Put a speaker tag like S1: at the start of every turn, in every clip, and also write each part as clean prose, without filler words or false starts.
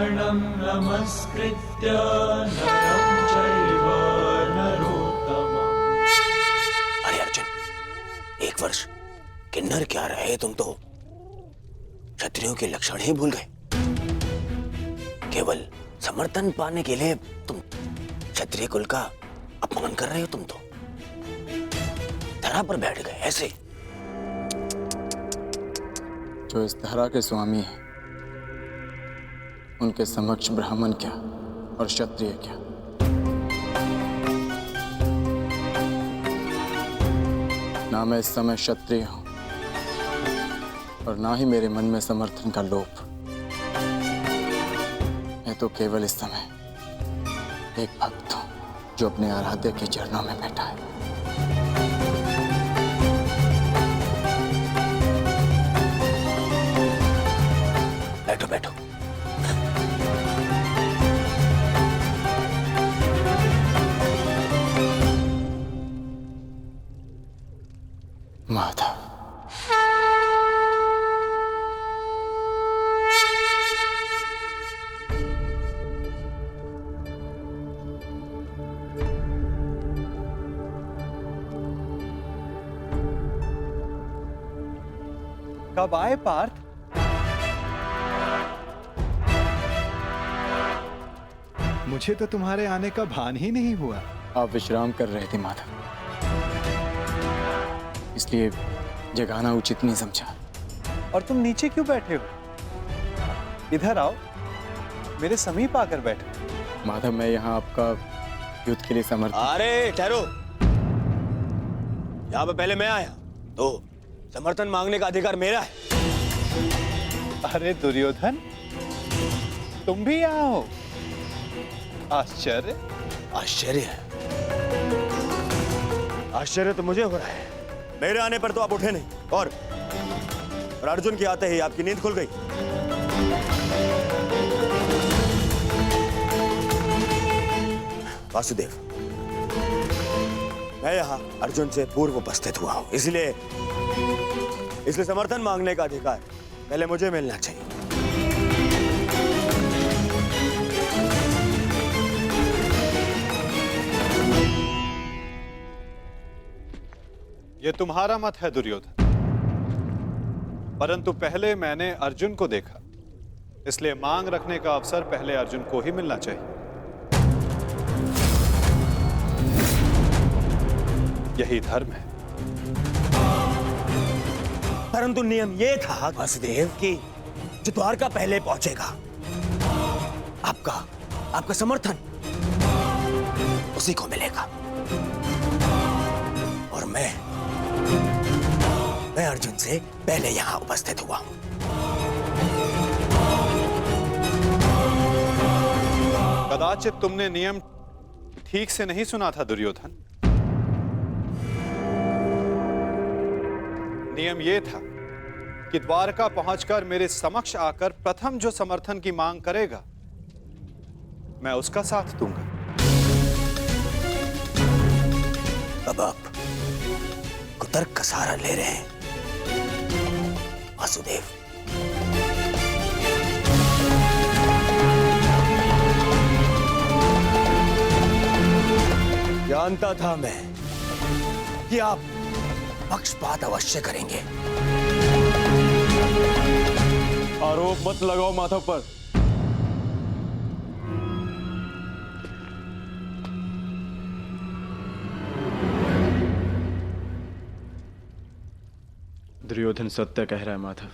S1: नारायणं नमस्कृत्य नरं चैव नरोत्तमम्।
S2: अरे अर्जुन, एक वर्ष किन्नर क्या रहे तुम तो क्षत्रियों के लक्षण ही भूल गए। केवल समर्थन पाने के लिए तुम क्षत्रिय कुल का अपमान कर रहे हो। तुम तो धरा पर बैठ गए ऐसे।
S3: जो इस धरा के स्वामी हैं, उनके समक्ष ब्राह्मण क्या और क्षत्रिय क्या। ना मैं इस समय क्षत्रिय हूं और ना ही मेरे मन में समर्थन का लोभ। मैं तो केवल इस समय एक भक्त हूं जो अपने आराध्य के चरणों में बैठा है।
S2: बैठो बैठो।
S3: माधव,
S4: कब आए पार्थ? मुझे तो तुम्हारे आने का भान ही नहीं हुआ।
S3: आप विश्राम कर रहे थे माधव, इसलिए जगाना उचित नहीं समझा।
S4: और तुम नीचे क्यों बैठे हो? इधर आओ, मेरे समीप आकर बैठो।
S3: माधव, मैं यहाँ आपका युद्ध के लिए समर्थ।
S2: अरे ठहरो, यहाँ पे पहले मैं आया तो समर्थन मांगने का अधिकार मेरा है।
S4: अरे दुर्योधन, तुम भी यहाँ हो? आश्चर्य।
S2: आश्चर्य? आश्चर्य तो मुझे हो रहा है। मेरे आने पर तो आप उठे नहीं और अर्जुन के आते ही आपकी नींद खुल गई। वासुदेव, मैं यहाँ अर्जुन से पूर्व उपस्थित हुआ हूं, इसलिए समर्थन मांगने का अधिकार पहले मुझे मिलना चाहिए।
S4: ये तुम्हारा मत है दुर्योधन, परंतु पहले मैंने अर्जुन को देखा, इसलिए मांग रखने का अवसर पहले अर्जुन को ही मिलना चाहिए। यही धर्म है।
S2: परंतु नियम यह था वासुदेव कि जो द्वारका पहले पहुंचेगा, आपका समर्थन उसी को मिलेगा। और मैं अर्जुन से पहले यहां उपस्थित हुआ हूं।
S4: कदाचित तुमने नियम ठीक से नहीं सुना था दुर्योधन। नियम यह था कि द्वारका पहुंचकर मेरे समक्ष आकर प्रथम जो समर्थन की मांग करेगा, मैं उसका साथ दूंगा।
S2: अब आप कुतर्क का सहारा ले रहे हैं वासुदेव। जानता था मैं कि आप पक्षपात अवश्य करेंगे।
S3: आरोप मत लगाओ माधव पर। दुर्योधन सत्य कह रहा है माधव।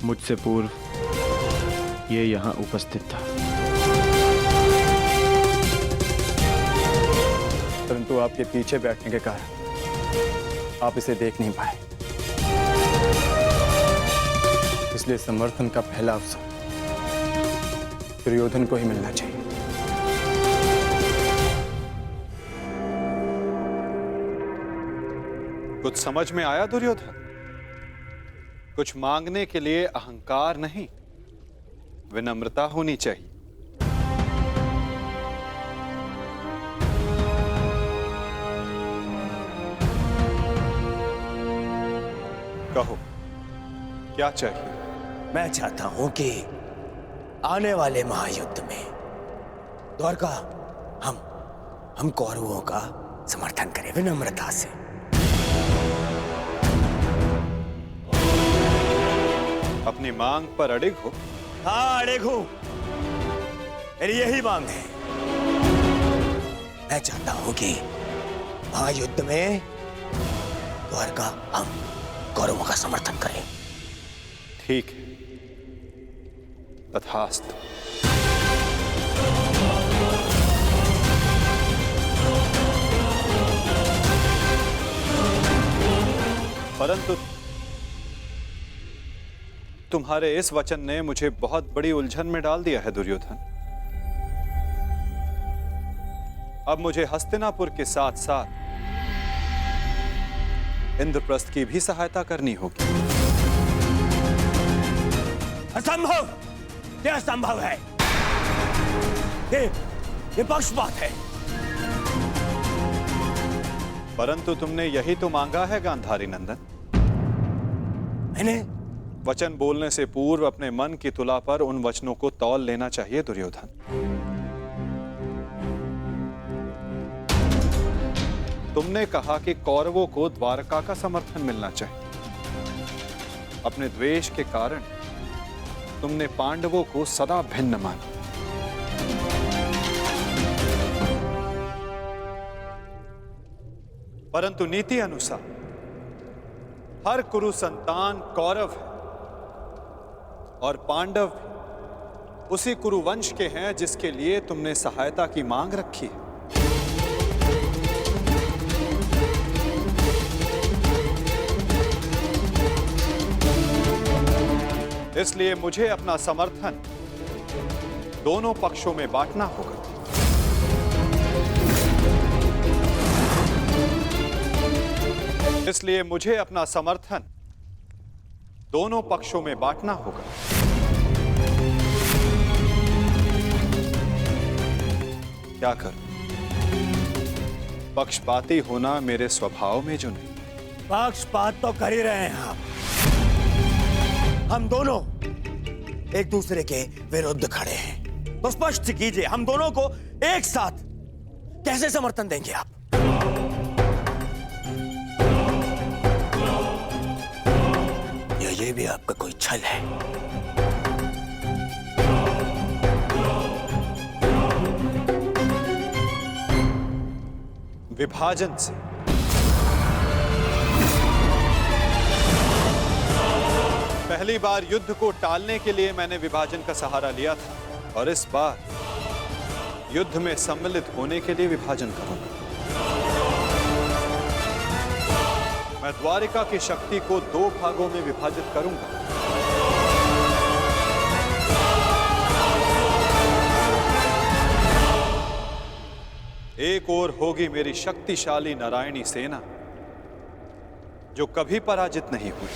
S3: मुझसे पूर्व ये यहां उपस्थित था, परंतु आपके पीछे बैठने के कारण आप इसे देख नहीं पाए। इसलिए समर्थन का पहला अवसर दुर्योधन को ही मिलना चाहिए।
S4: कुछ समझ में आया दुर्योधन? कुछ मांगने के लिए अहंकार नहीं, विनम्रता होनी चाहिए। कहो, क्या चाहिए?
S2: मैं चाहता हूं कि आने वाले महायुद्ध में द्वारका हम कौरवों का समर्थन करें विनम्रता से।
S4: अपनी मांग पर अड़िग हो?
S2: हाँ, अड़िग हूं। मेरी यही मांग है। मैं चाहता हूं कि महायुद्ध में द्वारका हम कौरवों का समर्थन करें।
S4: ठीक है, तथास्तु। परंतु तुम्हारे इस वचन ने मुझे बहुत बड़ी उलझन में डाल दिया है दुर्योधन। अब मुझे हस्तिनापुर के साथ साथ इंद्रप्रस्थ की भी सहायता करनी होगी।
S2: असंभव! यह असंभव है। ये पक्षपात है।
S4: परंतु तुमने यही तो मांगा है गांधारी नंदन।
S2: मैंने
S4: वचन बोलने से पूर्व अपने मन की तुला पर उन वचनों को तौल लेना चाहिए दुर्योधन। तुमने कहा कि कौरवों को द्वारका का समर्थन मिलना चाहिए। अपने द्वेष के कारण तुमने पांडवों को सदा भिन्न माना। परंतु नीति अनुसार हर कुरु संतान कौरव है और पांडव भी उसी कुरु वंश के हैं जिसके लिए तुमने सहायता की मांग रखी है। इसलिए मुझे अपना समर्थन दोनों पक्षों में बांटना होगा। इसलिए मुझे अपना समर्थन दोनों पक्षों में बांटना होगा। क्या करूं? पक्षपाती होना मेरे स्वभाव में जो नहीं।
S2: पक्षपात तो कर ही रहे हैं आप। हम दोनों एक दूसरे के विरुद्ध खड़े हैं। तो स्पष्ट कीजिए, हम दोनों को एक साथ कैसे समर्थन देंगे आप? ये भी आपका कोई छल है?
S4: विभाजन से पहली बार युद्ध को टालने के लिए मैंने विभाजन का सहारा लिया था और इस बार युद्ध में सम्मिलित होने के लिए विभाजन करूंगा। मैं द्वारिका की शक्ति को 2 भागों में विभाजित करूंगा। एक ओर होगी मेरी शक्तिशाली नारायणी सेना जो कभी पराजित नहीं हुई।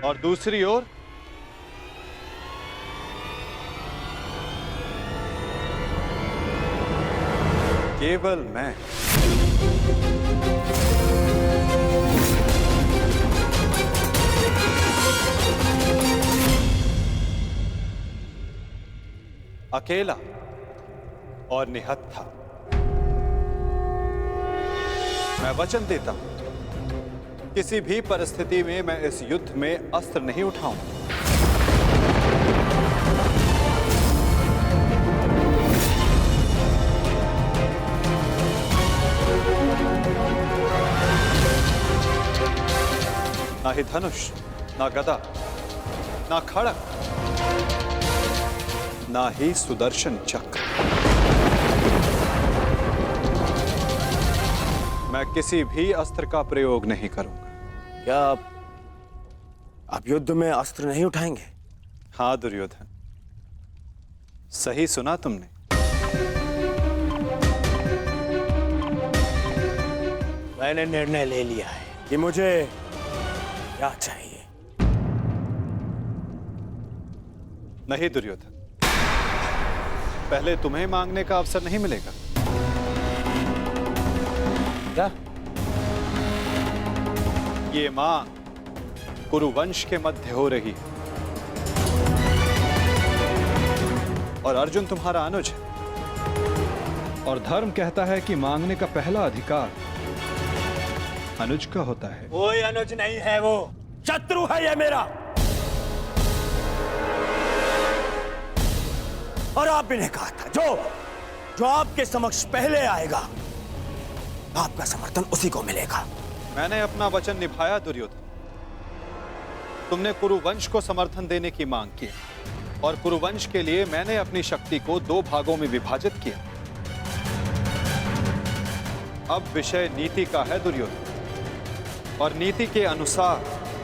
S4: और दूसरी ओर केवल मैं। अकेला और निहत्था। मैं वचन देता हूं, किसी भी परिस्थिति में मैं इस युद्ध में अस्त्र नहीं उठाऊंगा। ना ही धनुष, ना गदा, ना खड़ग, ना ही सुदर्शन चक्र। मैं किसी भी अस्त्र का प्रयोग नहीं करूंगा।
S2: क्या आप युद्ध में अस्त्र नहीं उठाएंगे?
S4: हाँ दुर्योधन, सही सुना तुमने।
S2: मैंने निर्णय ले लिया है कि मुझे क्या चाहिए।
S4: नहीं दुर्योधन, पहले तुम्हें मांगने का अवसर नहीं मिलेगा।
S2: क्या?
S4: ये मांग कुरुवंश के मध्य हो रही है और अर्जुन तुम्हारा अनुज है, और धर्म कहता है कि मांगने का पहला अधिकार अनुज का होता है।
S2: कोई अनुज नहीं है, वो शत्रु है ये मेरा। और आपने ने कहा था जो आपके समक्ष पहले आएगा आपका समर्थन उसी को मिलेगा।
S4: मैंने अपना वचन निभाया दुर्योधन। तुमने कुरुवंश को समर्थन देने की मांग की और कुरुवंश के लिए मैंने अपनी शक्ति को 2 भागों में विभाजित किया। अब विषय नीति का है दुर्योधन, और नीति के अनुसार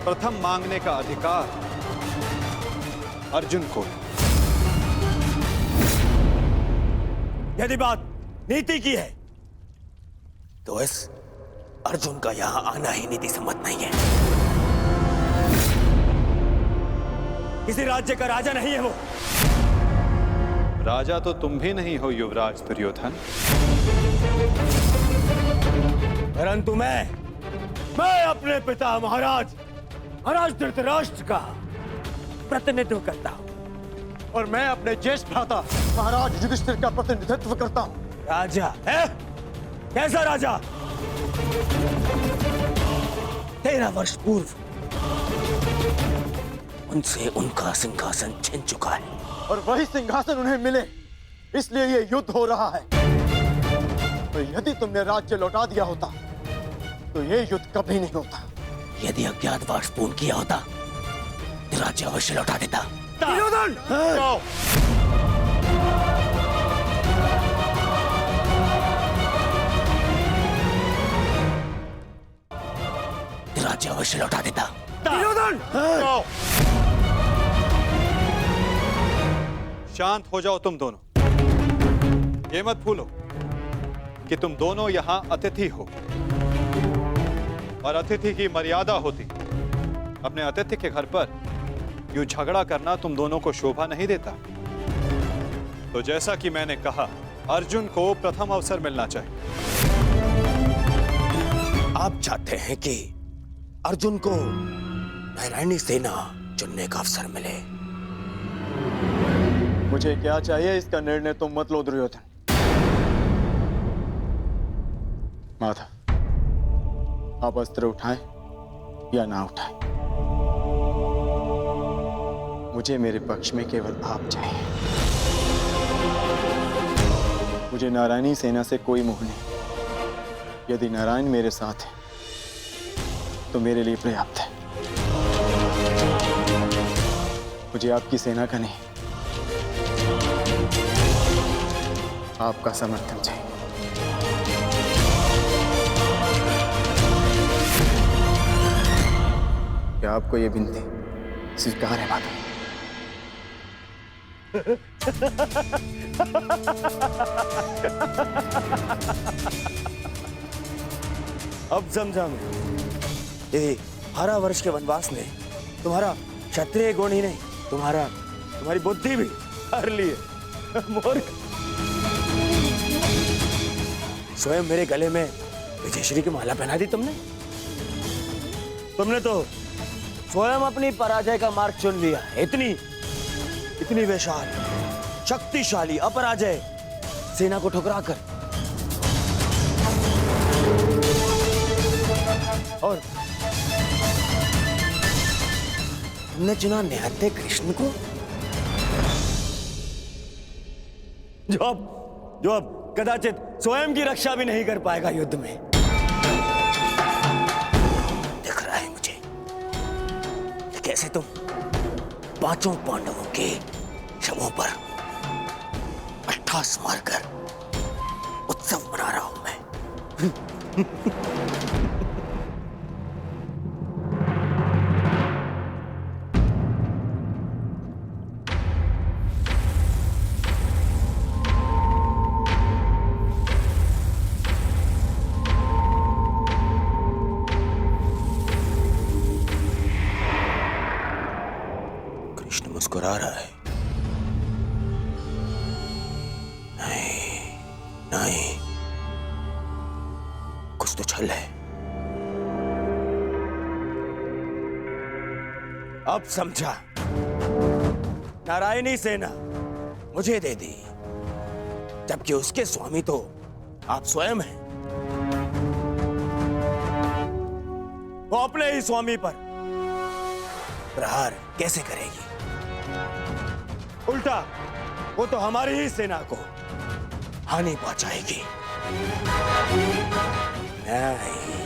S4: प्रथम मांगने का अधिकार अर्जुन को है।
S2: यदि बात नीति की है तो इस अर्जुन का यहां आना ही नीति सम्मत नहीं है। किसी राज्य का राजा नहीं है वो।
S4: राजा तो तुम भी नहीं हो युवराज दुर्योधन।
S2: परंतु मैं अपने पिता महाराज धृतराष्ट्र का प्रतिनिधित्व करता हूं।
S5: और मैं अपने ज्येष्ठ भ्राता महाराज युधिष्ठिर का प्रतिनिधित्व करता हूं।
S2: राजा है? कैसा राजा? 13 वर्ष पूर्व उनसे उनका सिंहासन छिन चुका है,
S5: और वही सिंहासन उन्हें मिले, इसलिए ये युद्ध हो रहा है। तो यदि तुमने राज्य लौटा दिया होता तो ये युद्ध कभी नहीं होता।
S2: यदि अज्ञातवास पूर्ण किया होता तो राज्य अवश्य लौटा देता।
S5: दुर्योधन!
S2: राज्य अवश्य लौटा देता।
S5: दुर्योधन!
S4: शांत हो जाओ तुम दोनों। ये मत भूलो कि तुम दोनों यहां अतिथि हो, और अतिथि की मर्यादा होती। अपने अतिथि के घर पर यूं झगड़ा करना तुम दोनों को शोभा नहीं देता। तो जैसा कि मैंने कहा, अर्जुन को प्रथम अवसर मिलना चाहिए।
S2: आप चाहते हैं कि अर्जुन को नारायणी सेना चुनने का अवसर मिले।
S5: मुझे क्या चाहिए इसका निर्णय तुम मत लो दुर्योधन। माधव, आप अस्त्र उठाएं या ना उठाएं, मुझे मेरे पक्ष में केवल आप चाहिए। मुझे नारायणी सेना से कोई मोह नहीं। यदि नारायण मेरे साथ है तो मेरे लिए पर्याप्त है। मुझे आपकी सेना का नहीं, आपका समर्थन चाहिए। क्या आपको यह विनती स्वीकार है माता?
S2: अब समझा मैं। ये 12 वर्ष के वनवास ने तुम्हारा क्षत्रिय गुण ही नहीं, तुम्हारी बुद्धि भी हर लिए। मूर्ख। स्वयं मेरे गले में विजयश्री की माला पहना दी तुमने तो स्वयं अपनी पराजय का मार्ग चुन लिया। इतनी विशाल शक्तिशाली अपराजय सेना को ठुकराकर, और तुमने चुना निहत्थे कृष्ण को, जो अब कदाचित स्वयं की रक्षा भी नहीं कर पाएगा युद्ध में। दिख रहा है मुझे कैसे तुम पांचों पांडवों के शवों पर अट्ठास मारकर उत्सव मना रहा हूं मैं। कृष्ण मुस्कुरा रहा है। नहीं, नहीं, कुछ तो छल है। अब समझा। नारायणी सेना मुझे दे दी, जबकि उसके स्वामी तो आप स्वयं हैं। वो अपने ही स्वामी पर प्रहार कैसे करेगी? उल्टा वो तो हमारी ही सेना को हानि पहुंचाएगी। नहीं,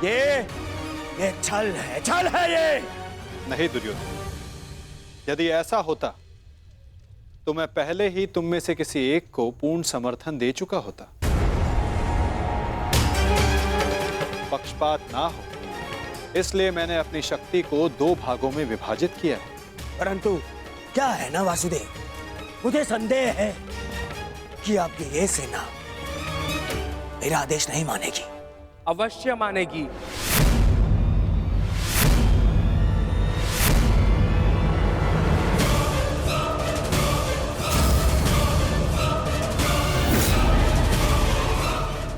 S2: ये छल है, छल है ये।
S4: नहीं दुर्योधन, यदि ऐसा होता तो मैं पहले ही तुम में से किसी एक को पूर्ण समर्थन दे चुका होता। पक्षपात ना हो, इसलिए मैंने अपनी शक्ति को 2 भागों में विभाजित किया है।
S2: परंतु क्या है ना वासुदेव, मुझे संदेह है कि आपकी ये सेना मेरा आदेश नहीं मानेगी।
S6: अवश्य मानेगी।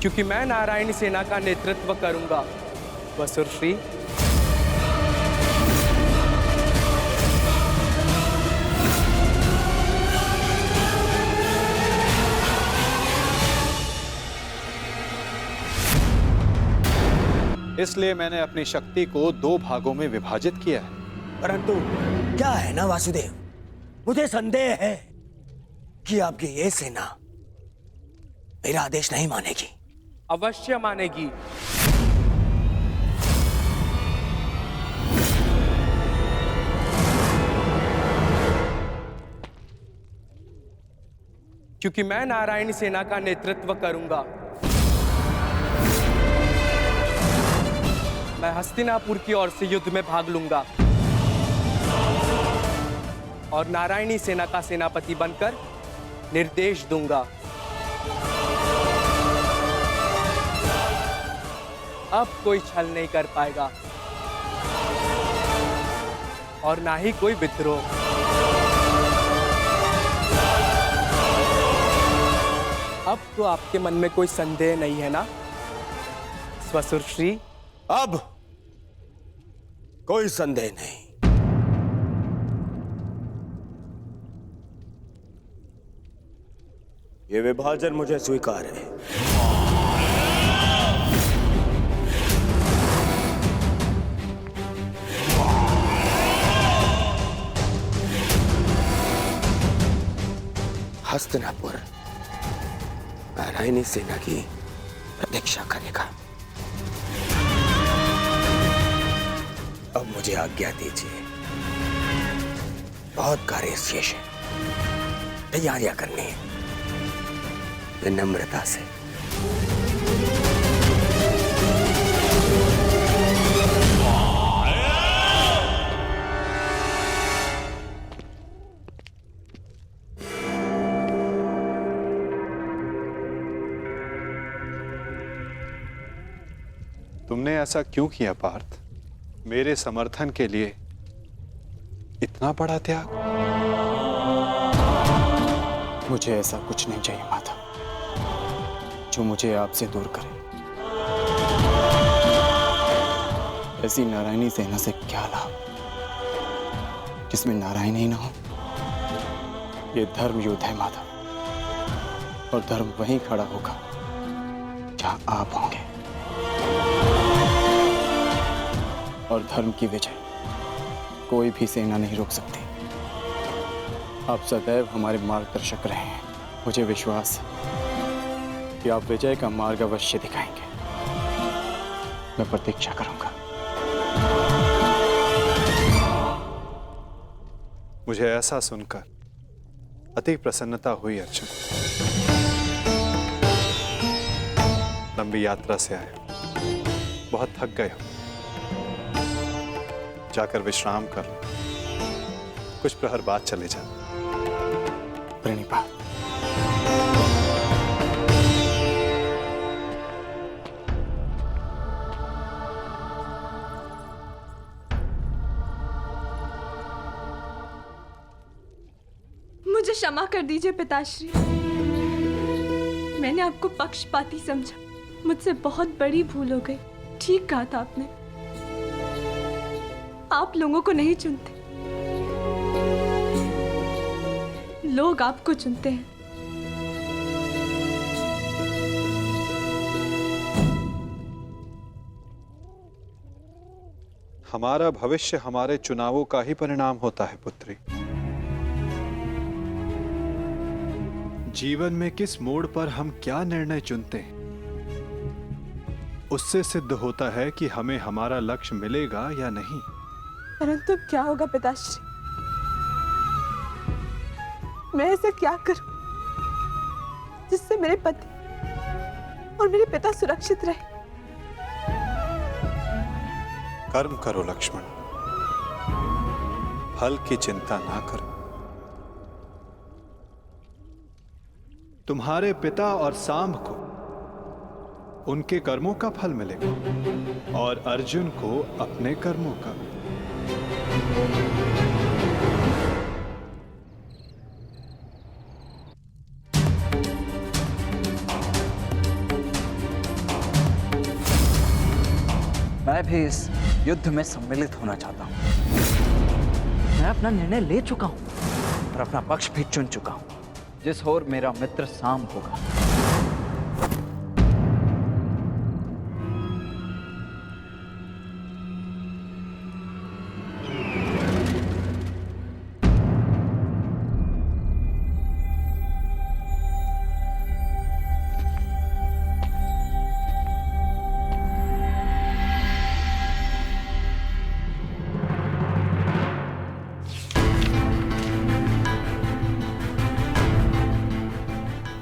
S6: क्योंकि मैं नारायणी सेना का नेतृत्व करूंगा। वसुरश्री,
S4: इसलिए मैंने अपनी शक्ति को 2 भागों में विभाजित किया है।
S2: परंतु क्या है ना वासुदेव, मुझे संदेह है कि आपकी ये सेना मेरा आदेश नहीं मानेगी।
S6: अवश्य मानेगी। क्योंकि मैं नारायणी सेना का नेतृत्व करूंगा। मैं हस्तिनापुर की ओर से युद्ध में भाग लूंगा और नारायणी सेना का सेनापति बनकर निर्देश दूंगा। अब कोई छल नहीं कर पाएगा और ना ही कोई विद्रोह। अब तो आपके मन में कोई संदेह नहीं है ना स्वसुरश्री?
S2: अब कोई संदेह नहीं। ये विभाजन मुझे स्वीकार है। हस्तिनापुर नारायणी सेना की प्रतीक्षा करेगा। अब मुझे आज्ञा दीजिए, बहुत कार्य शेष है, तैयारियां करनी है। विनम्रता से।
S4: तुमने ऐसा क्यों किया पार्थ? मेरे समर्थन के लिए इतना बड़ा त्याग?
S3: मुझे ऐसा कुछ नहीं चाहिए माता जो मुझे आपसे दूर करे। ऐसी नारायणी सेना से क्या लाभ जिसमें नारायण ही ना हो? ये धर्म युद्ध है माता, और धर्म वहीं खड़ा होगा जहां आप होंगे। और धर्म की विजय कोई भी सेना नहीं रोक सकती। आप सदैव हमारे मार्गदर्शक रहे हैं। मुझे विश्वास है कि आप विजय का मार्ग अवश्य दिखाएंगे। मैं प्रतीक्षा करूंगा।
S4: मुझे ऐसा सुनकर अति प्रसन्नता हुई अर्जुन। लंबी यात्रा से आए, बहुत थक गए हो, जाकर विश्राम कर लो, कुछ प्रहर बाद चले जा।
S3: प्रणिपा,
S7: मुझे क्षमा कर दीजिए पिताश्री, मैंने आपको पक्षपाती समझा, मुझसे बहुत बड़ी भूल हो गई। ठीक कहा था आपने, आप लोगों को नहीं चुनते, लोग आपको चुनते हैं।
S4: हमारा भविष्य हमारे चुनावों का ही परिणाम होता है पुत्री। जीवन में किस मोड़ पर हम क्या निर्णय चुनते हैं, उससे सिद्ध होता है कि हमें हमारा लक्ष्य मिलेगा या नहीं।
S7: परंतु क्या होगा पिताश्री, मैं ऐसा क्या करूं जिससे मेरे पति और मेरे पिता सुरक्षित रहे?
S4: कर्म करो लक्ष्मण, फल की चिंता ना करो। तुम्हारे पिता और सांब को उनके कर्मों का फल मिलेगा और अर्जुन को अपने कर्मों का।
S8: मैं भी इस युद्ध में सम्मिलित होना चाहता हूं। मैं अपना निर्णय ले चुका हूं और अपना पक्ष भी चुन चुका हूं, जिस ओर मेरा मित्र सांब होगा।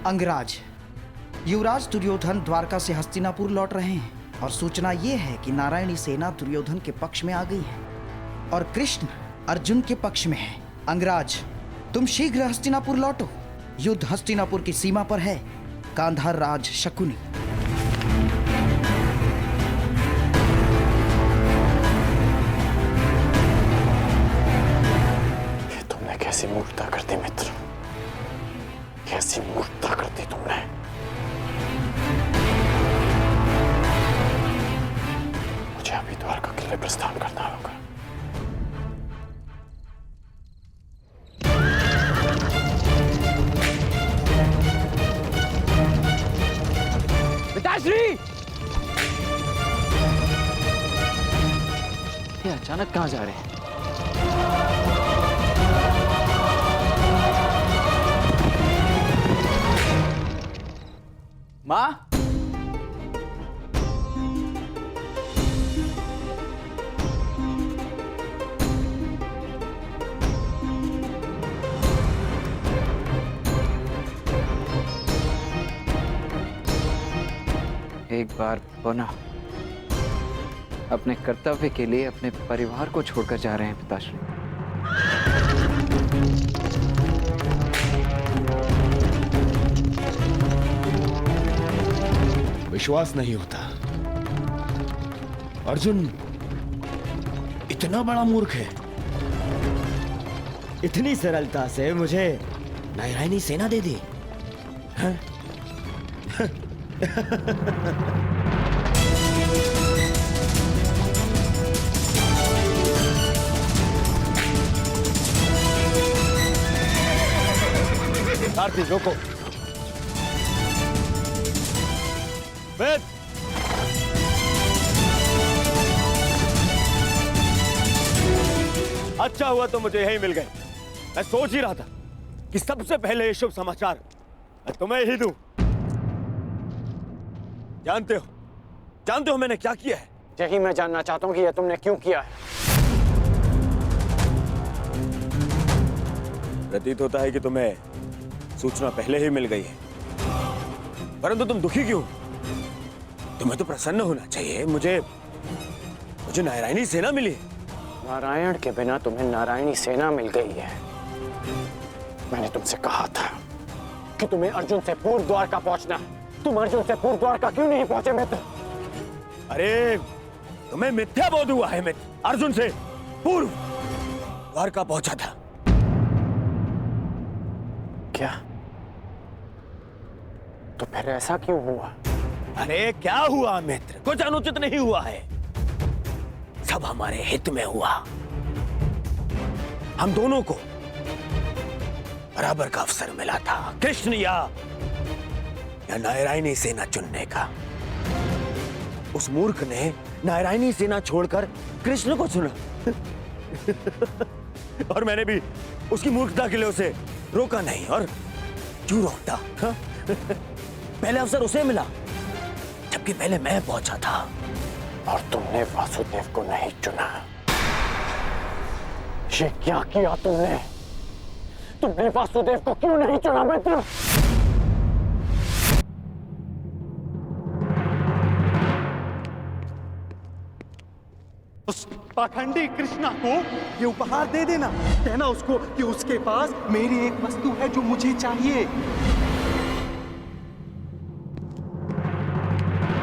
S9: अंगराज, युवराज दुर्योधन द्वारका से हस्तिनापुर लौट रहे हैं और सूचना ये है कि नारायणी सेना दुर्योधन के पक्ष में आ गई है और कृष्ण अर्जुन के पक्ष में है। अंगराज, तुम शीघ्र हस्तिनापुर लौटो। युद्ध हस्तिनापुर की सीमा पर है। गांधार राज शकुनी।
S3: ये तुमने कैसी मूर्खता कर दी मित्र, कैसी मूर्खता कर दी तुमने। मुझे अभी द्वारका के लिए प्रस्थान करना होगा।
S8: पिताश्री, ये अचानक कहां जा रहे हैं? माँ, एक बार पुनः अपने कर्तव्य के लिए अपने परिवार को छोड़कर जा रहे हैं पिताश्री।
S2: विश्वास नहीं होता, अर्जुन इतना बड़ा मूर्ख है। इतनी सरलता से मुझे नारायणी सेना दे दी। हाँ? सारथी रोको। वेद, अच्छा हुआ तो मुझे यही मिल गए। मैं सोच ही रहा था कि सबसे पहले ये शुभ समाचार मैं तुम्हें ही दूं। जानते हो मैंने क्या किया है?
S3: यही मैं जानना चाहता हूं कि यह तुमने क्यों किया है।
S2: प्रतीत होता है कि तुम्हें सूचना पहले ही मिल गई है, परंतु तुम दुखी क्यों? तुम्हें तो प्रसन्न होना चाहिए। मुझे नारायणी सेना मिली।
S3: नारायण के बिना तुम्हें नारायणी सेना मिल गई है। मैंने तुमसे कहा था कि तुम्हें अर्जुन से पूर्व द्वारका पहुंचना। तुम अर्जुन से पूर्व द्वारका क्यों नहीं पहुंचे मित्र?
S2: अरे तुम्हें मिथ्या बोध हुआ है मित्र। अर्जुन से पूर्व द्वारका पहुंचा था।
S3: क्या? तो फिर ऐसा क्यों हुआ?
S2: अरे क्या हुआ मित्र? कुछ अनुचित नहीं हुआ है, सब हमारे हित में हुआ। हम दोनों को बराबर का अवसर मिला था, कृष्ण या नारायणी सेना चुनने का। उस मूर्ख ने नारायणी सेना छोड़कर कृष्ण को चुना और मैंने भी उसकी मूर्खता के लिए उसे रोका नहीं। और क्यों रोकता? पहले अवसर उसे मिला, जबकि पहले मैं पहुंचा था।
S3: और तुमने वासुदेव को नहीं चुना। ये क्या किया तुमने? तुमने वासुदेव को क्यों नहीं चुना मित्र?
S5: उस पाखंडी कृष्णा को ये उपहार दे देना। कहना उसको कि उसके पास मेरी एक वस्तु है जो मुझे चाहिए।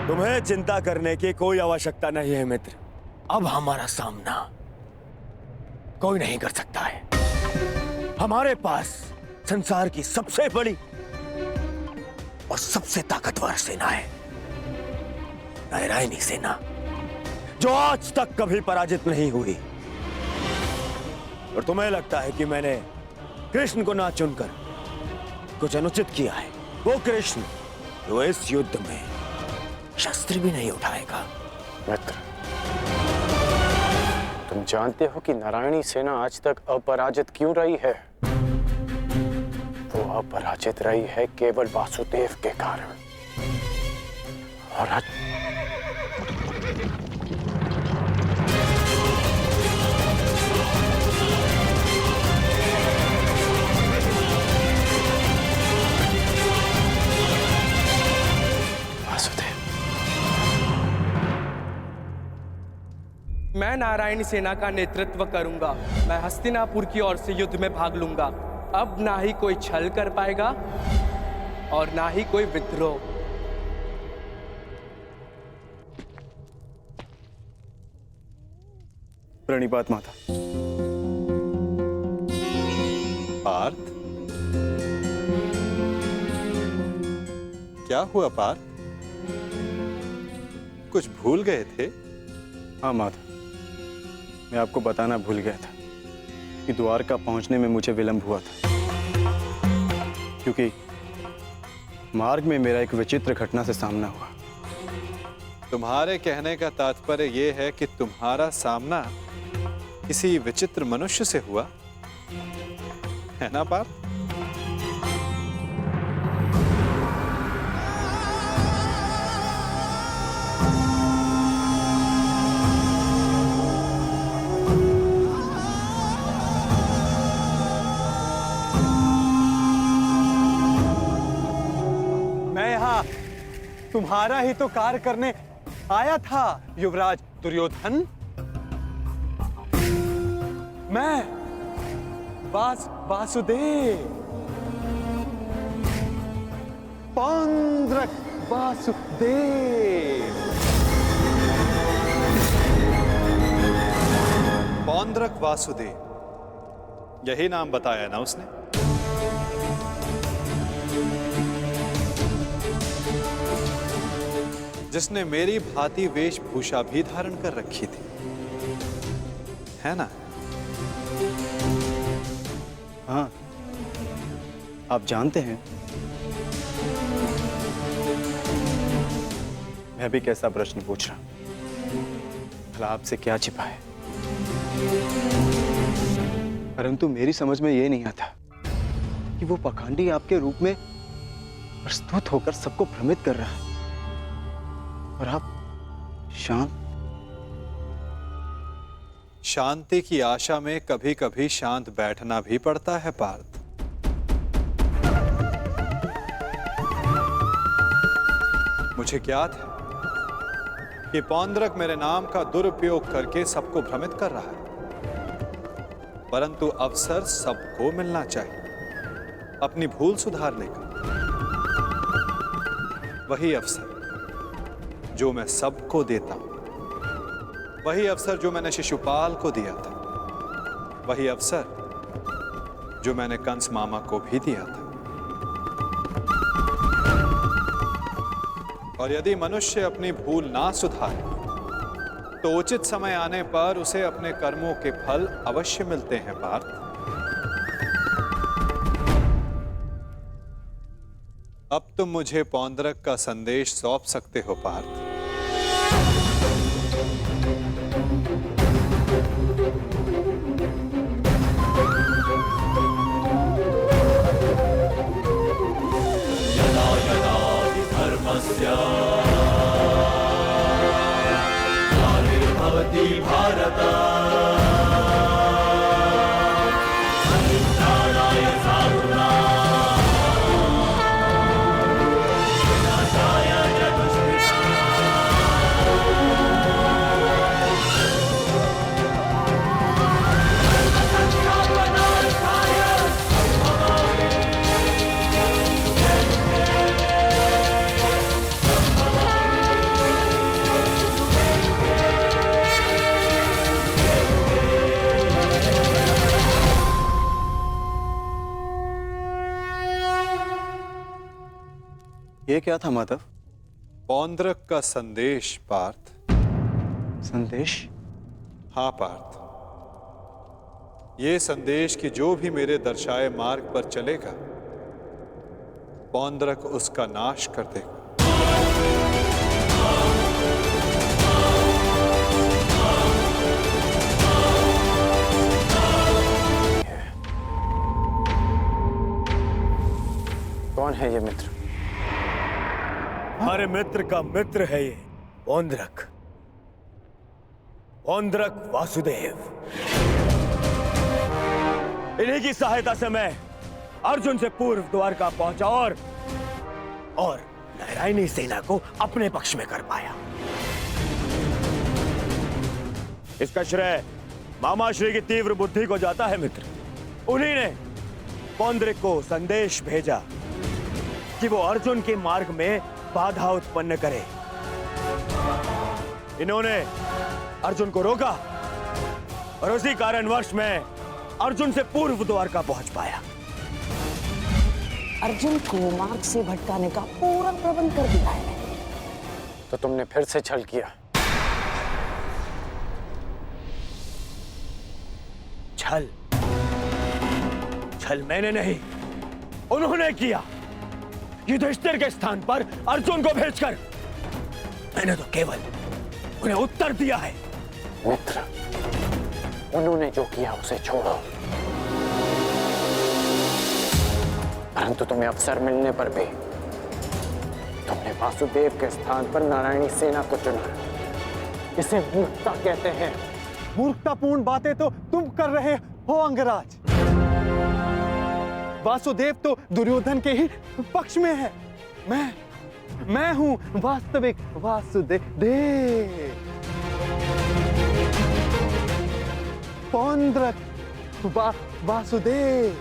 S2: तुम्हें चिंता करने की कोई आवश्यकता नहीं है मित्र। अब हमारा सामना कोई नहीं कर सकता है। हमारे पास संसार की सबसे बड़ी और सबसे ताकतवर सेना है, नारायणी सेना, जो आज तक कभी पराजित नहीं हुई। और तुम्हें लगता है कि मैंने कृष्ण को ना चुनकर कुछ अनुचित किया है? वो कृष्ण जो इस युद्ध में शस्त्र भी नहीं उठाएगा।
S3: मित्र, तुम जानते हो कि नारायणी सेना आज तक अपराजित क्यों रही है? वो अपराजित रही है केवल वासुदेव के कारण। और आज
S6: मैं नारायणी सेना का नेतृत्व करूंगा। मैं हस्तिनापुर की ओर से युद्ध में भाग लूंगा। अब ना ही कोई छल कर पाएगा और ना ही कोई विद्रोह।
S3: प्रणिपात माता।
S4: पार्थ, क्या हुआ पार्थ? कुछ भूल गए थे?
S3: हाँ माता, मैं आपको बताना भूल गया था कि द्वारका पहुंचने में मुझे विलंब हुआ था, क्योंकि मार्ग में मेरा एक विचित्र घटना से सामना हुआ।
S4: तुम्हारे कहने का तात्पर्य यह है कि तुम्हारा सामना किसी विचित्र मनुष्य से हुआ, है ना पार्थ?
S5: तुम्हारा ही तो कार्य करने आया था युवराज दुर्योधन। मैं वासुदेव, पौंड्रक वासुदेव।
S4: पौंड्रक वासुदेव, यही नाम बताया ना उसने? जिसने मेरी भांति वेशभूषा भी धारण कर रखी थी, है ना?
S3: हाँ, आप जानते हैं मैं भी कैसा प्रश्न पूछ रहा हूं। भला आपसे क्या छिपा है? परंतु मेरी समझ में यह नहीं आता कि वो पाखंडी आपके रूप में प्रस्तुत होकर सबको भ्रमित कर रहा है और आप
S4: शांति की आशा में कभी कभी शांत बैठना भी पड़ता है पार्थ। मुझे ज्ञात है कि पौंद्रक मेरे नाम का दुरुपयोग करके सबको भ्रमित कर रहा है, परंतु अवसर सबको मिलना चाहिए अपनी भूल सुधारने का। वही अवसर जो मैं सबको देता हूं, वही अवसर जो मैंने शिशुपाल को दिया था, वही अवसर जो मैंने कंस मामा को भी दिया था। और यदि मनुष्य अपनी भूल ना सुधारे तो उचित समय आने पर उसे अपने कर्मों के फल अवश्य मिलते हैं पार्थ। अब तुम मुझे पौंद्रक का संदेश सौंप सकते हो पार्थ।
S1: यदा यदा हि धर्मस्य ग्लानिर्भवति भारत परित्राणाय साधूनां विनाशाय च दुष्कृताम्। धर्मसंस्थापनार्थाय
S3: ये क्या था माधव?
S4: पौंद्रक का संदेश पार्थ।
S3: संदेश?
S4: हाँ पार्थ, ये संदेश कि जो भी मेरे दर्शाए मार्ग पर चलेगा पौंद्रक उसका नाश कर देगा।
S3: कौन है ये मित्र?
S2: हमारे मित्र का मित्र है ये पौंद्रक, पौंद्रक वासुदेव। इन्हीं की सहायता से मैं अर्जुन से पूर्व द्वारका पहुंचा और नारायणी सेना को अपने पक्ष में कर पाया। इसका श्रेय मामा श्री की तीव्र बुद्धि को जाता है मित्र। उन्हीं ने पौंद्रक को संदेश भेजा कि वो अर्जुन के मार्ग में बाधा उत्पन्न करे। इन्होंने अर्जुन को रोका और उसी कारणवश मैं अर्जुन से पूर्व द्वारका पहुंच पाया।
S10: अर्जुन को मार्ग से भटकाने का पूरा प्रबंध कर दिया है।
S3: तो तुमने फिर से छल किया।
S2: छल? छल मैंने नहीं, उन्होंने किया। युधिष्ठिर के स्थान पर अर्जुन को भेजकर मैंने तो केवल उन्हें उत्तर दिया है।
S3: मित्र, उन्होंने जो किया उसे छोड़ो, परंतु तुम्हें अवसर मिलने पर भी तुमने वासुदेव के स्थान पर नारायणी सेना को चुना। इसे मूर्खता कहते हैं।
S4: मूर्खतापूर्ण बातें तो तुम कर रहे हो अंगराज। वासुदेव तो दुर्योधन के ही पक्ष में है। मैं हूं वास्तविक वासुदेव। पौंद्रक वासुदेव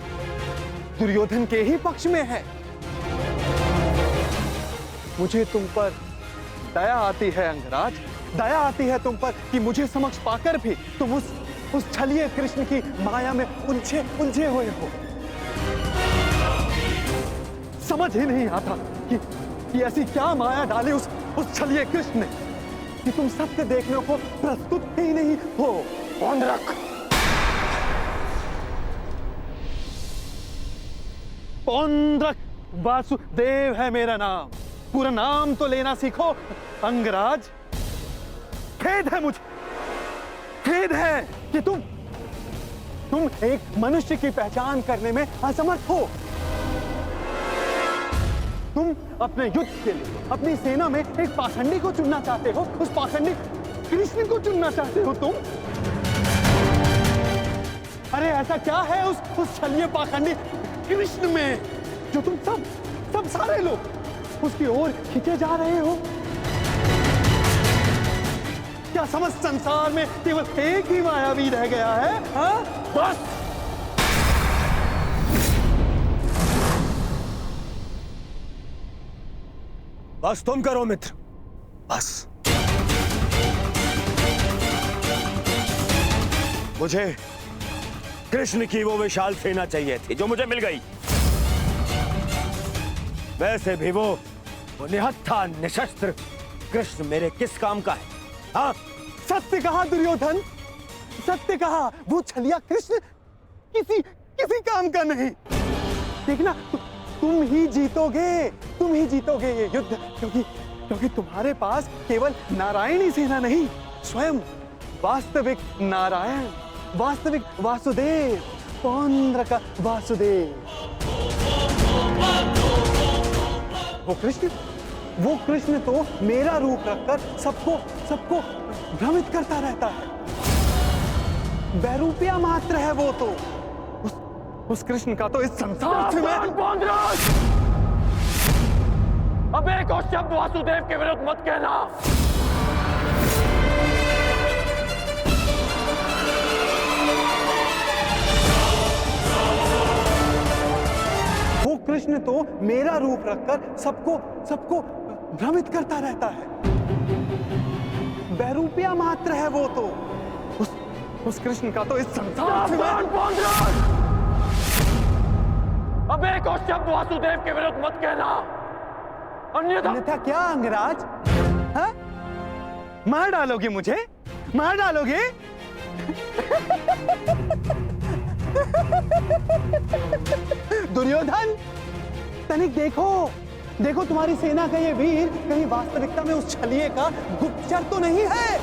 S4: दुर्योधन के ही पक्ष में है। मुझे तुम पर दया आती है अंगराज, दया आती है तुम पर कि मुझे समक्ष पाकर भी तुम उस छलिए कृष्ण की माया में उलझे हुए हो। समझ ही नहीं आता कि ऐसी क्या माया डाली उस छलिए कृष्ण ने कि तुम सत्य देखने को प्रस्तुत ही नहीं हो।
S3: पौंद्रक,
S4: पौंद्रक वासुदेव है मेरा नाम। पूरा नाम तो लेना सीखो अंगराज। खेद है मुझे, खेद है कि तुम एक मनुष्य की पहचान करने में असमर्थ हो। तुम अपने युद्ध के लिए अपनी सेना में एक पाखंडी को चुनना चाहते हो। उस पाखंडी कृष्ण को चुनना चाहते हो तुम। अरे ऐसा क्या है उस छलिए पाखंडी कृष्ण में जो तुम सब सारे लोग
S5: उसकी ओर खींचे जा रहे हो? क्या समस्त संसार में केवल एक ही मायावी रह गया है? हाँ? बस
S2: बस तुम करो मित्र, बस। मुझे कृष्ण की वो विशाल सेना चाहिए थी जो मुझे मिल गई। वैसे भी वो निहत्था निशस्त्र कृष्ण मेरे किस काम का है? हाँ,
S5: सत्य कहा दुर्योधन, सत्य कहा। वो छलिया कृष्ण किसी काम का नहीं। देखना, तुम ही जीतोगे ये युद्ध, क्योंकि तुम्हारे पास केवल नारायणी सेना नहीं, स्वयं वास्तविक नारायण, वास्तविक वासुदेव, पौंड्र का वासुदेव। वो कृष्ण तो मेरा रूप रखकर सबको भ्रमित करता रहता है। बैरूपिया मात्र है वो तो। उस कृष्ण का तो इस संसार में
S1: अब एक और शब्द वासुदेव के विरुद्ध मत कहना।
S5: वो कृष्ण तो मेरा रूप रखकर सबको भ्रमित करता रहता है। बैरूपिया मात्र है वो तो। उस कृष्ण का तो इस संसार में
S1: अब एक और शब्द वासुदेव के विरुद्ध मत कहना,
S5: अन्यथा क्या अंगराज? हाँ? मार डालोगे मुझे? मार डालोगे? दुर्योधन, तनिक देखो तुम्हारी सेना का ये वीर कहीं वास्तविकता में उस छलिए का गुप्तचर तो नहीं है?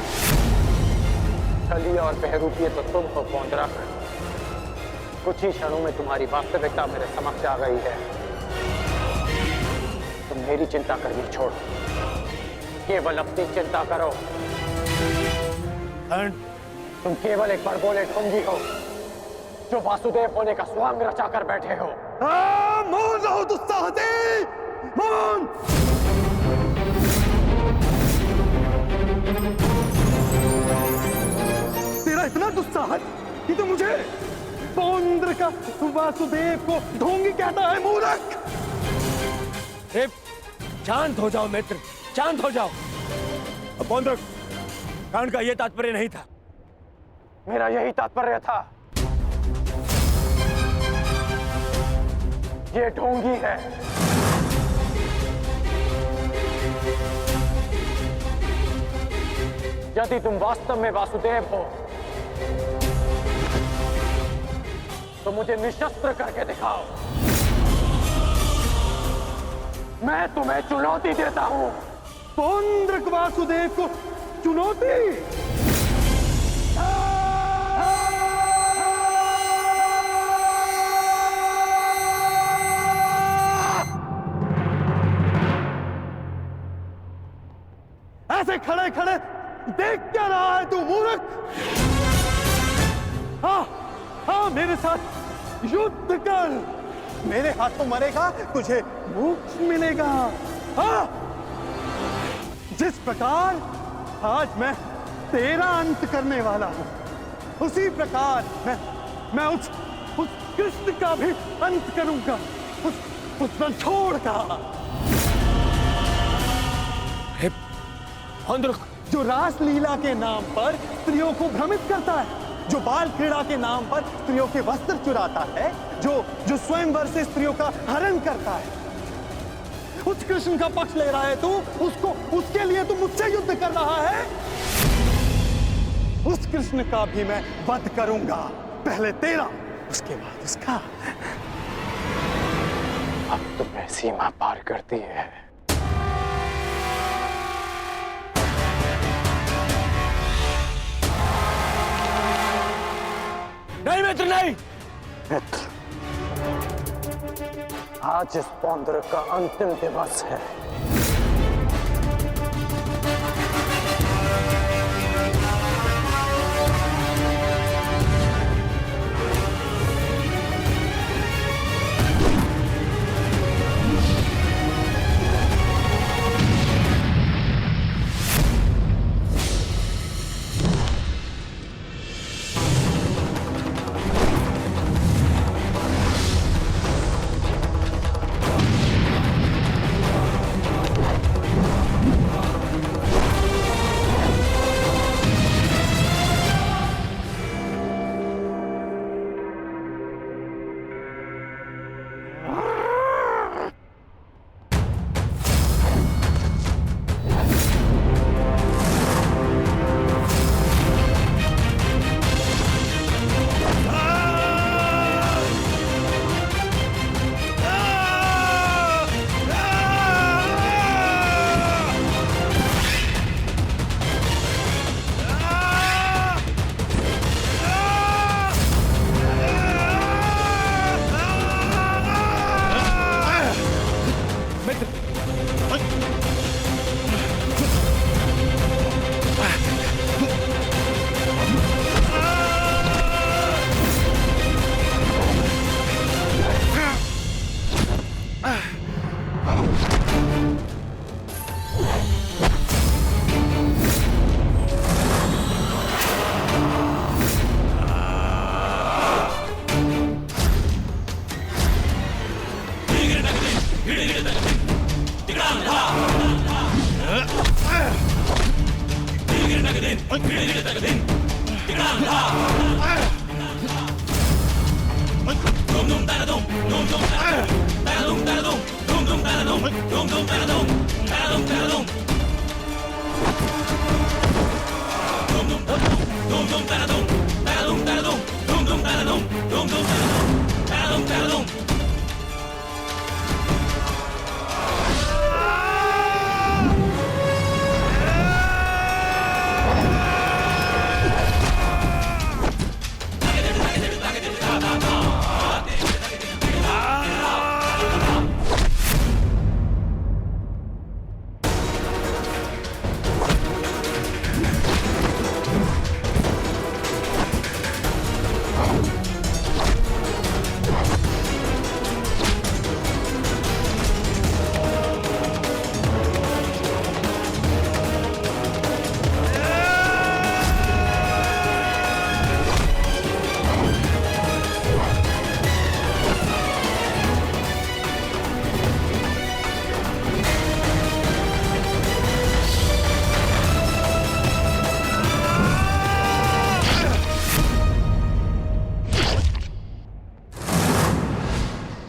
S11: छलिए और बहरूपिये तो तुम हो पौंड्रक। कुछ ही क्षणों में तुम्हारी वास्तविकता मेरे समक्ष आ गई है। तुम मेरी चिंता करनी छोड़ो, केवल अपनी चिंता करो। तुम केवल एक बड़बोले ढोंगी हो जो वासुदेव होने का स्वांग रचा कर बैठे हो।
S5: मौन रहो दुस्साहसी, मौन। तेरा इतना दुस्साहस कि तो मुझे पौंड्र का वासुदेव को ढोंगी कहता है, मूर्ख।
S2: शांत हो जाओ मित्र, शांत हो जाओ। पौंड्र, कांड का यह तात्पर्य नहीं था।
S11: मेरा यही तात्पर्य था। ये ढोंगी है। यदि तुम वास्तव में वासुदेव हो तो मुझे निशस्त्र करके दिखाओ। मैं तुम्हें चुनौती देता हूं।
S5: पौंड्रक वासुदेव को चुनौती? ऐसे खड़े खड़े देख क्या रहा है तू, मूर्ख? हाँ, मेरे साथ युद्ध कर। मेरे हाथों मरेगा, तुझे मोक्ष मिलेगा। हाँ, जिस प्रकार आज मैं तेरा अंत करने वाला हूं, उसी प्रकार मैं उस कृष्ण का भी अंत करूंगा, उस रणछोड़ का। जो रासलीला के नाम पर स्त्रियों को भ्रमित करता है, जो बाल क्रीड़ा के नाम पर स्त्रियों के वस्त्र चुराता है, जो स्वयंवर से स्त्रियों का हरण करता है, उस कृष्ण का पक्ष ले रहा है तू। उसके लिए तू मुझसे युद्ध कर रहा है। उस कृष्ण का भी मैं वध करूंगा, पहले तेरा, उसके बाद उसका।
S11: अब तुम्हें सीमा पार करती है।
S2: नहीं मित्र, नहीं।
S11: मित्र, आज इस पौंड्र का अंतिम दिवस है।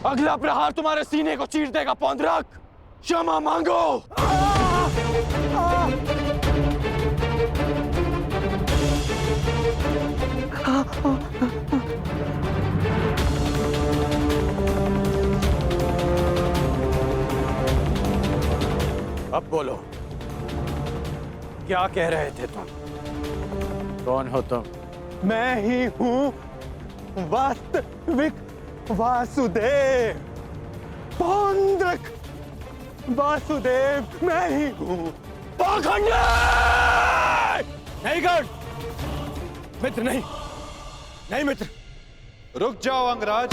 S1: अगला प्रहार तुम्हारे सीने को चीर देगा पौंद्रक। क्षमा मांगो। अब बोलो, क्या कह रहे थे तुम?
S3: कौन हो तुम?
S5: मैं ही हूँ वास्तविक वासुदेव, पौंद्रक वासुदेव मैं ही हूँ।
S1: पाखंडी! नहीं गण, मित्र नहीं, नहीं मित्र।
S4: रुक जाओ अंगराज।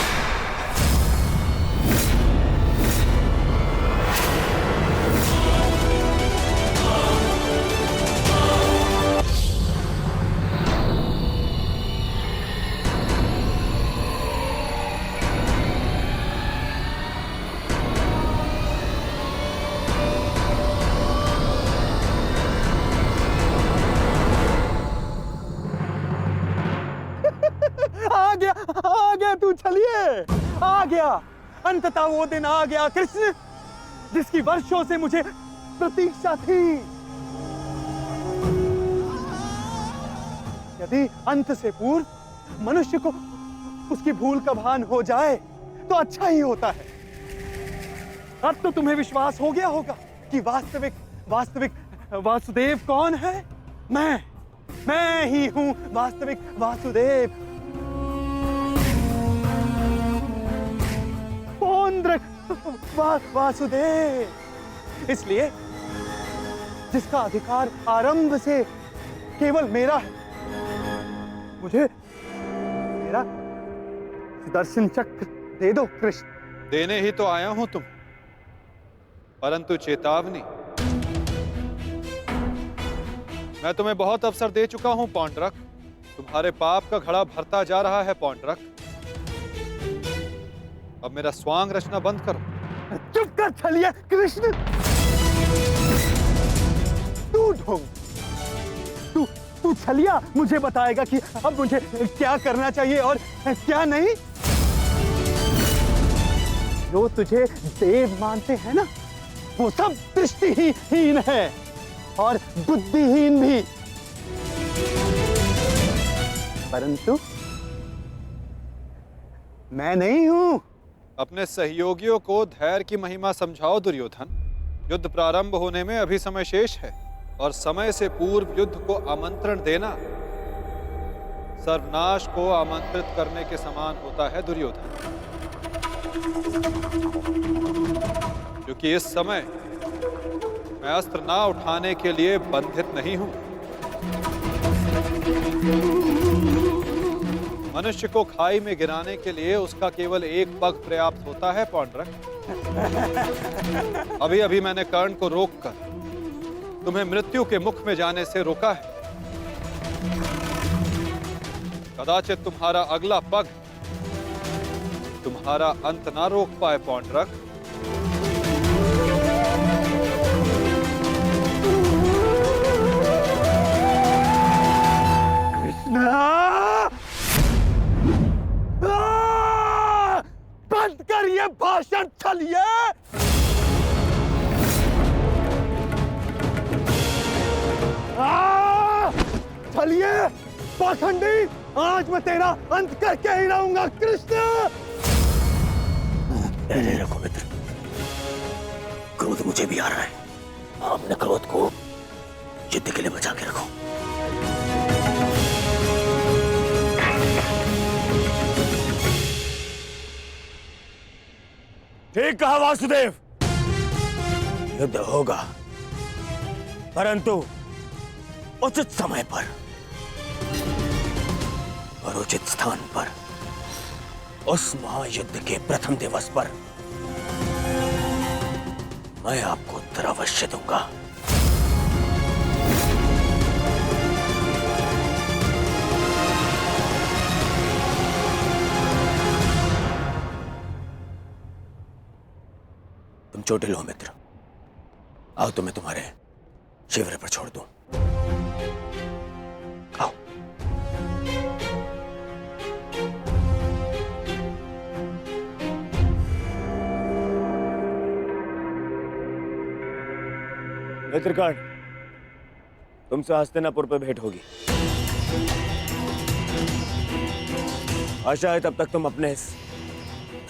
S5: आ गया तू, चलिए आ गया। अंततः वो दिन आ गया कृष्ण, जिसकी वर्षों से मुझे प्रतीक्षा थी। यदि अंत से पूर्व मनुष्य को उसकी भूल का भान हो जाए तो अच्छा ही होता है। अब तो तुम्हें विश्वास हो गया होगा कि वास्तविक वासुदेव कौन है। मैं ही हूं वास्तविक वासुदेव, पौंद्रक वासुदेव। इसलिए जिसका अधिकार आरंभ से केवल मेरा है, मुझे मेरा सुदर्शन चक्र दे दो कृष्ण।
S4: देने ही तो आया हूं तुम, परंतु चेतावनी, मैं तुम्हें बहुत अवसर दे चुका हूं पौंड्रक। तुम्हारे पाप का घड़ा भरता जा रहा है पौंड्रक। अब मेरा स्वांग रचना बंद करो।
S5: चुप कर छलिया कृष्ण। तू छलिया मुझे बताएगा कि अब मुझे क्या करना चाहिए और क्या नहीं। जो तुझे देव मानते हैं ना, वो सब दृष्टिहीन है और बुद्धिहीन भी। परंतु मैं नहीं हूं।
S4: अपने सहयोगियों को धैर्य की महिमा समझाओ दुर्योधन। युद्ध प्रारंभ होने में अभी समय शेष है और समय से पूर्व युद्ध को आमंत्रण देना सर्वनाश को आमंत्रित करने के समान होता है दुर्योधन। क्योंकि इस समय मैं अस्त्र ना उठाने के लिए बंधित नहीं हूं। मनुष्य को खाई में गिराने के लिए उसका केवल एक पग पर्याप्त होता है पौंड्रक। अभी अभी मैंने कर्ण को रोककर तुम्हें मृत्यु के मुख में जाने से रोका है। कदाचित तुम्हारा अगला पग तुम्हारा अंत ना रोक पाए पौंड्रक।
S5: बंद कर ये भाषण छलिए। छलिए पाखंडी, आज मैं तेरा अंत करके ही रहूंगा कृष्ण।
S2: पहले रखो मित्र, क्रोध मुझे भी आ रहा है। अपने क्रोध को युद्ध के लिए बचा के रखो। ठीक कहा वासुदेव, युद्ध होगा, परंतु उचित समय पर और उचित स्थान पर, उस महायुद्ध के प्रथम दिवस पर मैं आपको उत्तर अवश्य दूंगा। तुम चोटिल हो मित्र, आओ तुम्हें तुम्हारे शिविर पर छोड़ दूं। आओ। मित्रकांड, तुमसे हस्तिनापुर पर भेंट होगी। आशा है तब तक तुम अपने इस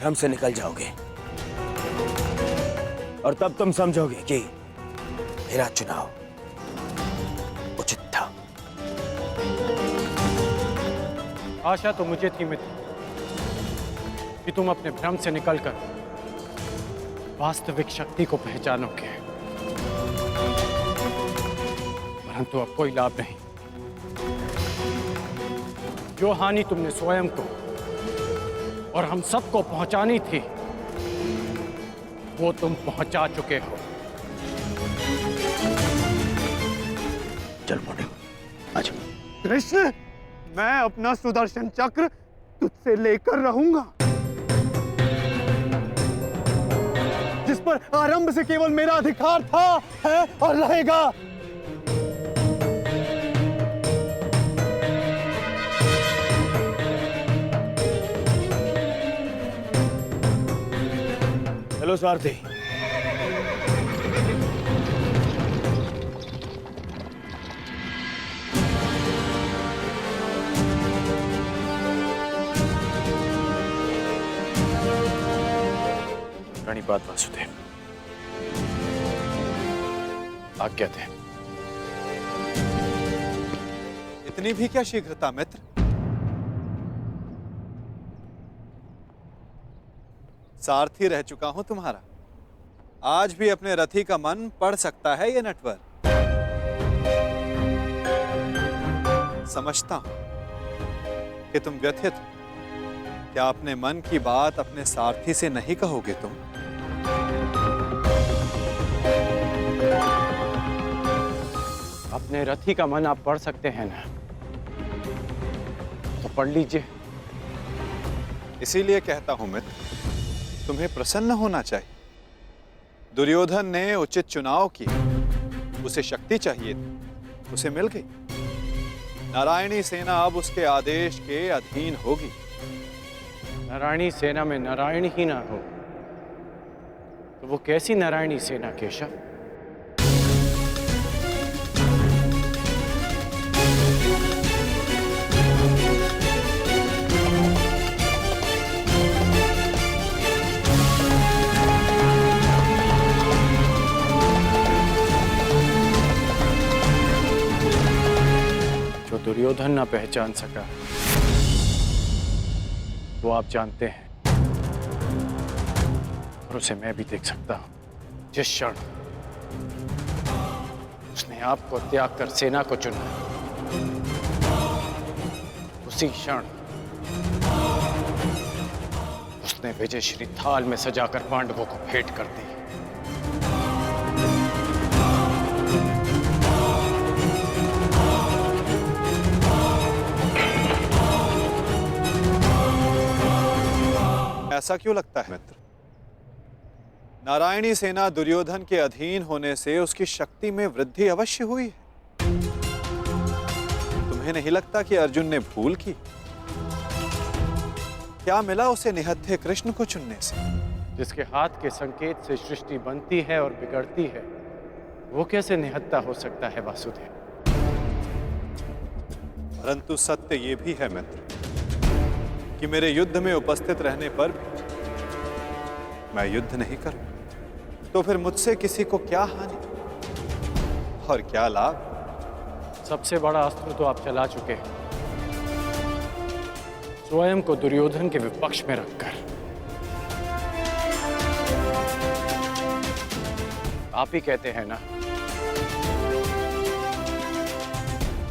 S2: भ्रम से निकल जाओगे और तब तुम समझोगे कि मेरा चुनाव उचित था।
S11: आशा तो मुझे थी मित्र कि तुम अपने भ्रम से निकलकर वास्तविक शक्ति को पहचानोगे, परंतु अब कोई लाभ नहीं। जो हानि तुमने स्वयं को और हम सबको पहुंचानी थी, वो तुम पहुंचा चुके हो।
S2: चल मोटे, आज
S5: कृष्ण, मैं अपना सुदर्शन चक्र तुझसे लेकर रहूंगा, जिस पर आरंभ से केवल मेरा अधिकार था, है और रहेगा।
S2: चलो सारथी।
S3: प्रणिपात वासुदेव, आज्ञा दे।
S4: इतनी भी क्या शीघ्रता मित्र? सारथी रह चुका हूं तुम्हारा, आज भी अपने रथी का मन पढ़ सकता है ये नटवर। समझता हूं कि तुम व्यथित हो। क्या अपने मन की बात अपने सारथी से नहीं कहोगे तुम?
S11: अपने रथी का मन आप पढ़ सकते हैं ना, तो पढ़ लीजिए।
S4: इसीलिए कहता हूं मित्र, तुम्हें प्रसन्न होना चाहिए। दुर्योधन ने उचित चुनाव किया, उसे शक्ति चाहिए थी, उसे मिल गई। नारायणी सेना अब उसके आदेश के अधीन होगी।
S11: नारायणी सेना में नारायण ही ना हो तो वो कैसी नारायणी सेना केशव? जो दुर्योधन ना पहचान सका वो आप जानते हैं, और उसे मैं भी देख सकता हूं। जिस क्षण उसने आपको त्याग कर सेना को चुना, उसी क्षण उसने विजयश्री थाल में सजाकर पांडवों को भेंट कर दी।
S4: ऐसा क्यों लगता है मित्र? नारायणी सेना दुर्योधन के अधीन होने से उसकी शक्ति में वृद्धि अवश्य हुई है। तुम्हें नहीं लगता कि अर्जुन ने भूल की? क्या मिला उसे निहत्थे कृष्ण को चुनने से?
S3: जिसके हाथ के संकेत से सृष्टि बनती है और बिगड़ती है, वो कैसे निहत्था हो सकता है वासुदेव?
S4: परंतु सत्य ये भी है मित्र कि मेरे युद्ध में उपस्थित रहने पर भी मैं युद्ध नहीं करूं, तो फिर मुझसे किसी को क्या हानि और क्या लाभ?
S3: सबसे बड़ा अस्त्र तो आप चला चुके हैं, स्वयं को दुर्योधन के विपक्ष में रखकर। आप ही कहते हैं ना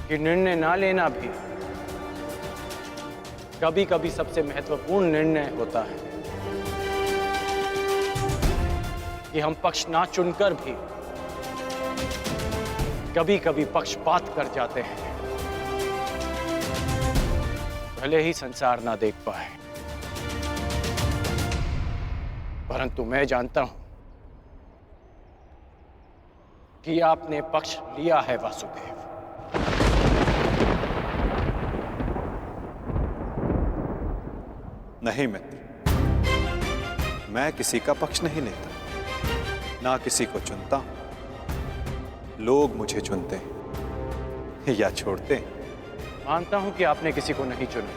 S3: कि निर्णय ना लेना भी कभी कभी सबसे महत्वपूर्ण निर्णय होता है, कि हम पक्ष ना चुनकर भी कभी कभी पक्षपात कर जाते हैं, भले ही संसार ना देख पाए। परंतु मैं जानता हूं कि आपने पक्ष लिया है वासुदेव।
S4: नहीं मित्र, मैं किसी का पक्ष नहीं लेता, ना किसी को चुनता हूं। लोग मुझे चुनते हैं या छोड़ते हैं।
S3: मानता हूं कि आपने किसी को नहीं चुना,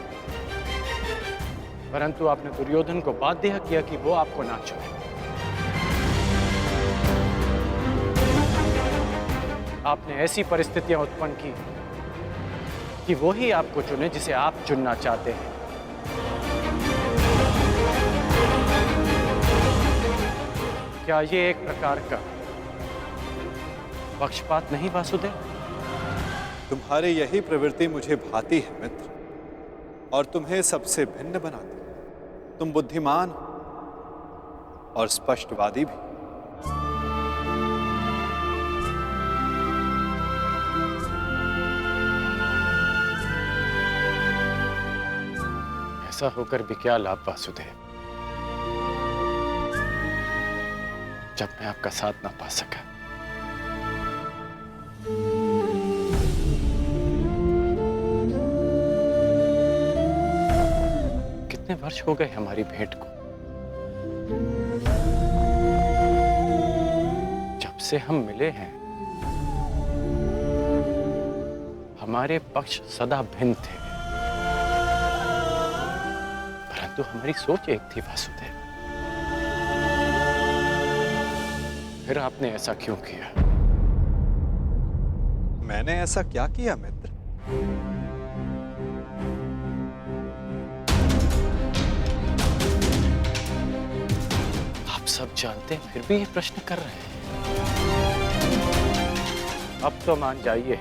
S3: परंतु आपने दुर्योधन को बाध्य किया कि वो आपको ना चुने। आपने ऐसी परिस्थितियां उत्पन्न की कि वो ही आपको चुने जिसे आप चुनना चाहते हैं। क्या ये एक प्रकार का पक्षपात नहीं वासुदेव?
S4: तुम्हारी यही प्रवृत्ति मुझे भाती है मित्र, और तुम्हें सबसे भिन्न बनाती। तुम बुद्धिमान और स्पष्टवादी भी।
S3: ऐसा होकर भी क्या लाभ वासुदेव, जब मैं आपका साथ ना पा सका। कितने वर्ष हो गए हमारी भेंट को, जब से हम मिले हैं हमारे पक्ष सदा भिन्न थे, परंतु हमारी सोच एक थी वासुदेव। फिर आपने ऐसा क्यों किया?
S4: मैंने ऐसा क्या किया मित्र?
S3: आप सब जानते हैं फिर भी ये प्रश्न कर रहे हैं। अब तो मान जाइए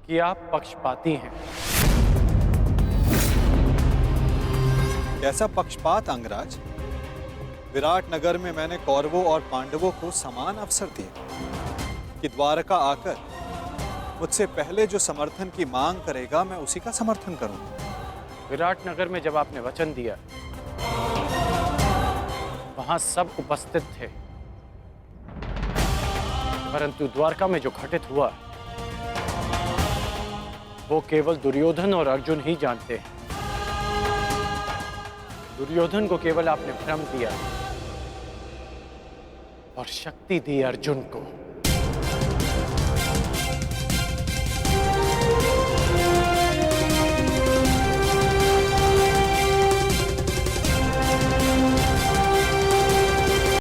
S3: कि आप पक्षपाती हैं।
S4: कैसा पक्षपात अंगराज? विराट नगर में मैंने कौरवों और पांडवों को समान अवसर दिया कि द्वारका आकर मुझसे पहले जो समर्थन की मांग करेगा मैं उसी का समर्थन करूंगा।
S3: विराट नगर में जब आपने वचन दिया, वहां सब उपस्थित थे, परंतु द्वारका में जो घटित हुआ वो केवल दुर्योधन और अर्जुन ही जानते हैं। दुर्योधन को केवल आपने भ्रम दिया और शक्ति दी अर्जुन को।